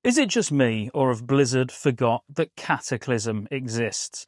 Is it just me, or have Blizzard forgot that Cataclysm exists?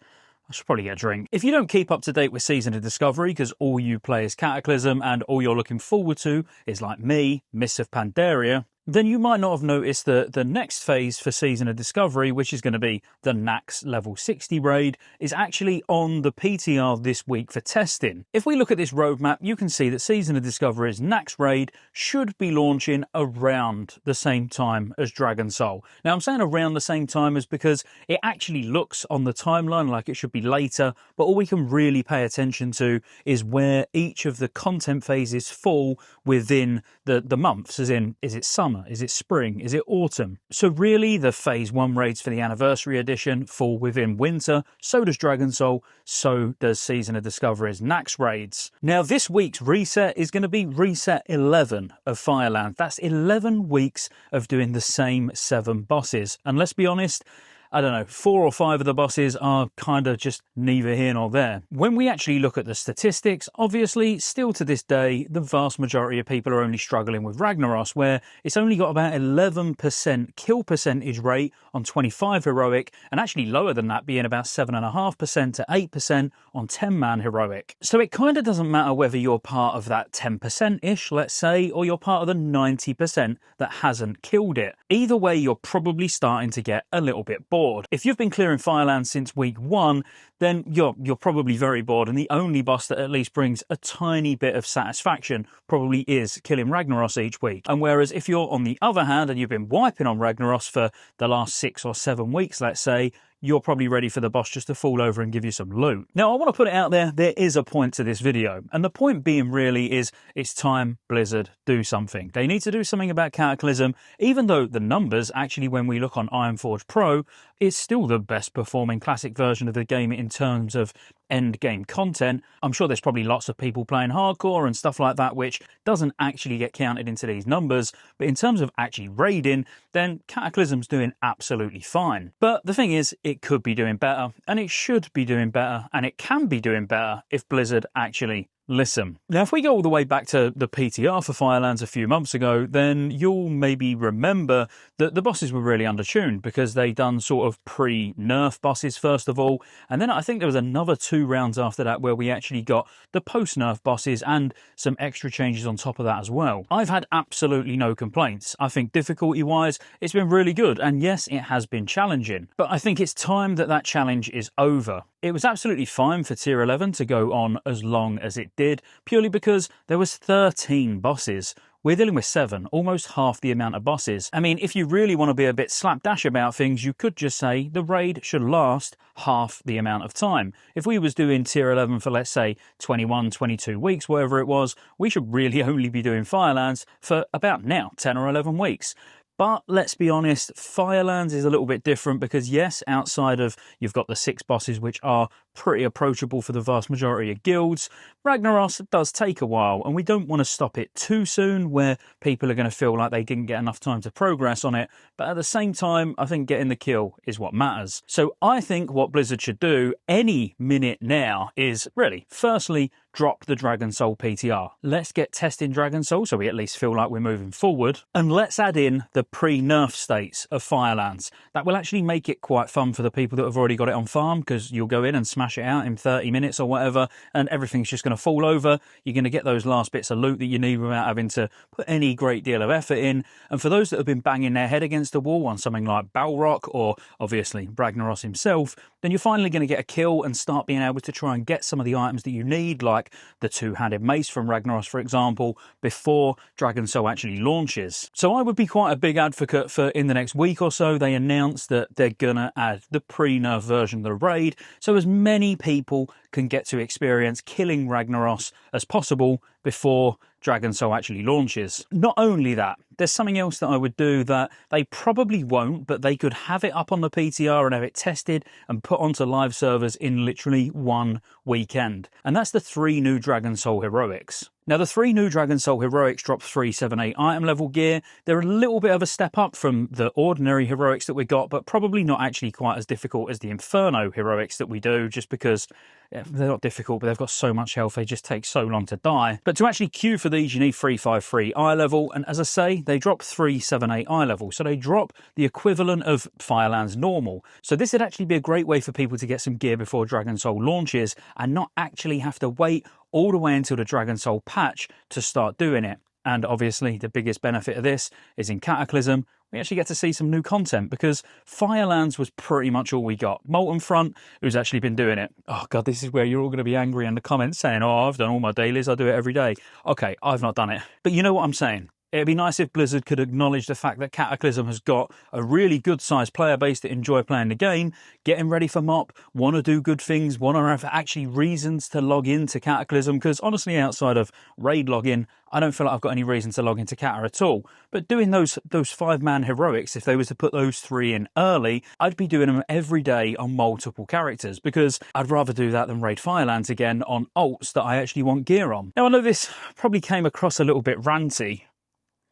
I should probably get a drink. If you don't keep up to date with Season of Discovery because all you play is Cataclysm and all you're looking forward to is, like me, Mists of Pandaria, then you might not have noticed that the next phase for Season of Discovery, which is going to be the Nax level 60 raid, is actually on the PTR this week for testing. If we look at this roadmap, you can see that Season of Discovery's Nax raid should be launching around the same time as Dragon Soul. Now, I'm saying around the same time is because it actually looks on the timeline like it should be later, but all we can really pay attention to is where each of the content phases fall within the months, as in, is it summer? Is it spring? Is it autumn? So really, the Phase 1 raids for the Anniversary Edition fall within winter, so does Dragon Soul, so does Season of Discovery's Nax raids. Now, this week's reset is going to be reset 11 of Firelands. That's 11 weeks of doing the same 7 bosses. And let's be honest, I don't know, 4 or 5 of the bosses are kind of just neither here nor there. When we actually look at the statistics, obviously, still to this day, the vast majority of people are only struggling with Ragnaros, where it's only got about 11% kill percentage rate on 25 heroic, and actually lower than that, being about 7.5% to 8% on 10-man heroic. So it kind of doesn't matter whether you're part of that 10%-ish, let's say, or you're part of the 90% that hasn't killed it. Either way, you're probably starting to get a little bit bored. If you've been clearing Firelands since week 1, then you're probably very bored, and the only boss that at least brings a tiny bit of satisfaction probably is killing Ragnaros each week. And whereas if you're on the other hand and you've been wiping on Ragnaros for the last 6 or 7 weeks, let's say, you're probably ready for the boss just to fall over and give you some loot. Now, I want to put it out there is a point to this video, and the point being really is it's time Blizzard do something. They need to do something about Cataclysm, even though the numbers, actually, when we look on Ironforge Pro, is still the best performing classic version of the game in terms of end game content. I'm sure there's probably lots of people playing hardcore and stuff like that, which doesn't actually get counted into these numbers. But in terms of actually raiding, then Cataclysm's doing absolutely fine. But the thing is, it could be doing better, and it should be doing better, and it can be doing better if Blizzard actually listen. Now, if we go all the way back to the PTR for Firelands a few months ago, then you'll maybe remember that the bosses were really undertuned because they done sort of pre-nerf bosses first of all, and then I think there was another 2 rounds after that where we actually got the post-nerf bosses and some extra changes on top of that as well. I've had absolutely no complaints. I think difficulty-wise, it's been really good, and yes, it has been challenging, but I think it's time that that challenge is over. It was absolutely fine for tier 11 to go on as long as it did, purely because there was 13 bosses. We're dealing with 7, almost half the amount of bosses. I mean, if you really want to be a bit slapdash about things, you could just say the raid should last half the amount of time. If we was doing tier 11 for, let's say, 21, 22 weeks, whatever it was, we should really only be doing Firelands for about now, 10 or 11 weeks. But let's be honest, Firelands is a little bit different because, yes, outside of you've got the 6 bosses, which are pretty approachable for the vast majority of guilds, Ragnaros does take a while, and we don't want to stop it too soon where people are going to feel like they didn't get enough time to progress on it. But at the same time, I think getting the kill is what matters. So I think what Blizzard should do any minute now is really, firstly, drop the Dragon Soul PTR. Let's get testing Dragon Soul so we at least feel like we're moving forward. And let's add in the pre-nerf states of Firelands. That will actually make it quite fun for the people that have already got it on farm, because you'll go in and smash it out in 30 minutes or whatever, and everything's just going to fall over. You're going to get those last bits of loot that you need without having to put any great deal of effort in. And for those that have been banging their head against the wall on something like Balrog or obviously Ragnaros himself, then you're finally going to get a kill and start being able to try and get some of the items that you need, like the 2-handed mace from Ragnaros, for example, before Dragon Soul actually launches. So I would be quite a big advocate for, in the next week or so, they announce that they're going to add the pre-nerf version of the raid, so as many people can get to experience killing Ragnaros as possible before Dragon Soul actually launches. Not only that, there's something else that I would do that they probably won't, but they could have it up on the PTR and have it tested and put onto live servers in literally 1 weekend. And that's the 3 new Dragon Soul heroics. Now, the 3 new Dragon Soul heroics drop 378 item level gear. They're a little bit of a step up from the ordinary heroics that we got, but probably not actually quite as difficult as the Inferno heroics that we do, just because they're not difficult, but they've got so much health, they just take so long to die. But to actually queue for these, you need 353 eye level, and as I say, they drop 378 eye level, so they drop the equivalent of Firelands normal. So this would actually be a great way for people to get some gear before Dragon Soul launches, and not actually have to wait all the way until the Dragon Soul patch to start doing it. And obviously the biggest benefit of this is in Cataclysm, we actually get to see some new content, because Firelands was pretty much all we got. Molten Front, who's actually been doing it. Oh God, this is where you're all going to be angry in the comments saying, oh, I've done all my dailies, I do it every day. Okay, I've not done it. But you know what I'm saying? It'd be nice if Blizzard could acknowledge the fact that Cataclysm has got a really good-sized player base that enjoy playing the game, getting ready for MOP, want to do good things, want to have actually reasons to log into Cataclysm, because honestly, outside of raid login, I don't feel like I've got any reason to log into Cata at all. But doing those 5-man heroics, if they was to put those 3 in early, I'd be doing them every day on multiple characters, because I'd rather do that than raid Firelands again on alts that I actually want gear on. Now, I know this probably came across a little bit ranty,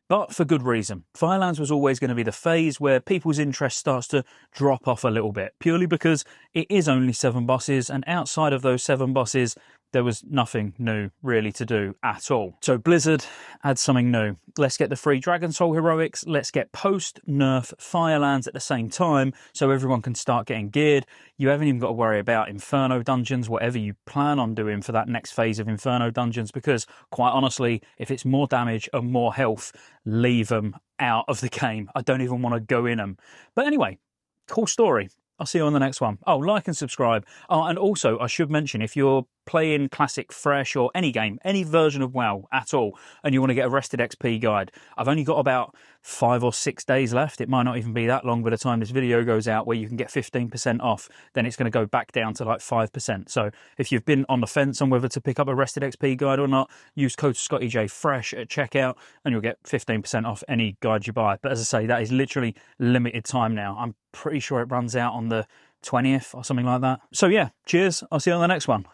but for good reason. Firelands was always going to be the phase where people's interest starts to drop off a little bit, purely because it is only 7 bosses, and outside of those 7 bosses, there was nothing new really to do at all. So Blizzard had something new. Let's get the free Dragon Soul heroics, let's get post-NERF Firelands at the same time, so everyone can start getting geared. You haven't even got to worry about Inferno dungeons, whatever you plan on doing for that next phase of Inferno dungeons, because quite honestly, if it's more damage and more health, leave them out of the game. I don't even want to go in them. But anyway, cool story. I'll see you on the next one. Oh, like and subscribe. Oh, and also, I should mention, if you're playing Classic, Fresh, or any game, any version of WoW at all, and you want to get a Rested XP guide, I've only got about 5 or 6 days left. It might not even be that long by the time this video goes out, where you can get 15% off. Then it's going to go back down to like 5%. So if you've been on the fence on whether to pick up a Rested XP guide or not, use code Scottejaye Fresh at checkout, and you'll get 15% off any guide you buy. But as I say, that is literally limited time now. I'm pretty sure it runs out on the 20th or something like that. So yeah, cheers. I'll see you on the next one.